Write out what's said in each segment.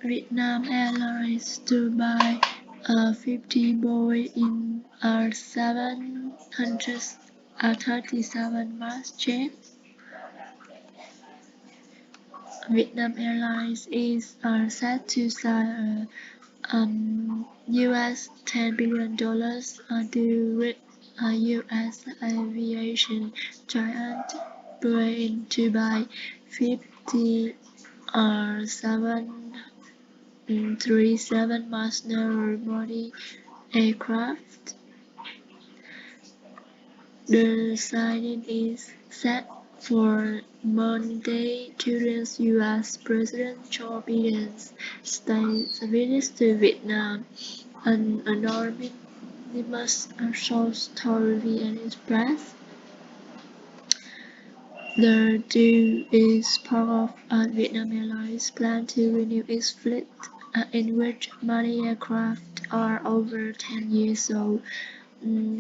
Vietnam Airlines to buy 50 Boeing 737 MAX jet. Vietnam Airlines is set to sign a US $10 billion deal with US aviation giant Boeing to buy 50 737 MAX narrow-body aircraft. The signing is set for Monday during US President Joe Biden's state visit to Vietnam, an anonymous source told VN Press. The deal is part of Vietnam Airlines' plan to renew its fleet, in which many aircraft are over 10 years old.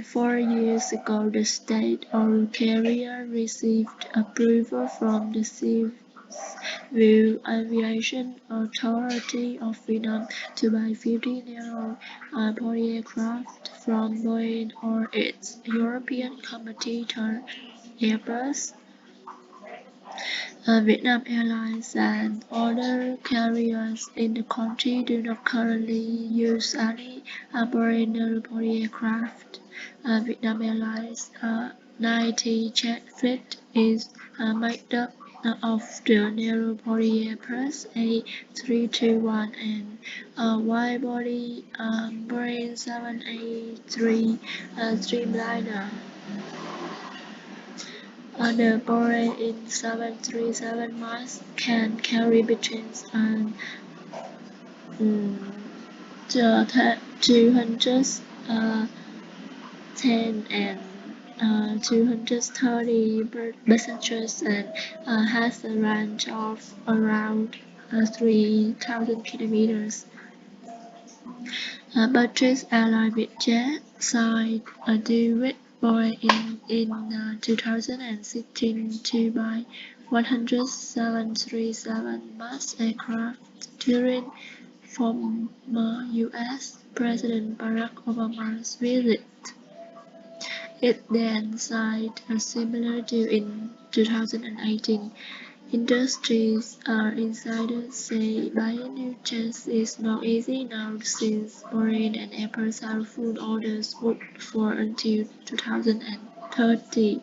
4 years ago, the state-owned carrier received approval from the Civil Aviation Authority of Vietnam to buy 50 narrow-body aircraft from Boeing or its European competitor Airbus. Vietnam Airlines and other carriers in the country do not currently use any Boeing narrow-body aircraft. Vietnam Airlines' 90 jet fleet is made up of the narrow-body Airbus A321 and wide-body Boeing 787 Dreamliner. The Boeing 737 MAX can carry between 210 and 230 passengers and has a range of around 3,000 kilometers. British Airlines Vietjet signed a deal with Boeing in 2016 to buy 100 737 MAX aircraft during former US President Barack Obama's visit. It then signed a similar deal in 2018. Industry insiders say buying new jets is not easy now since Boeing and Airbus have full orders booked for until 2030.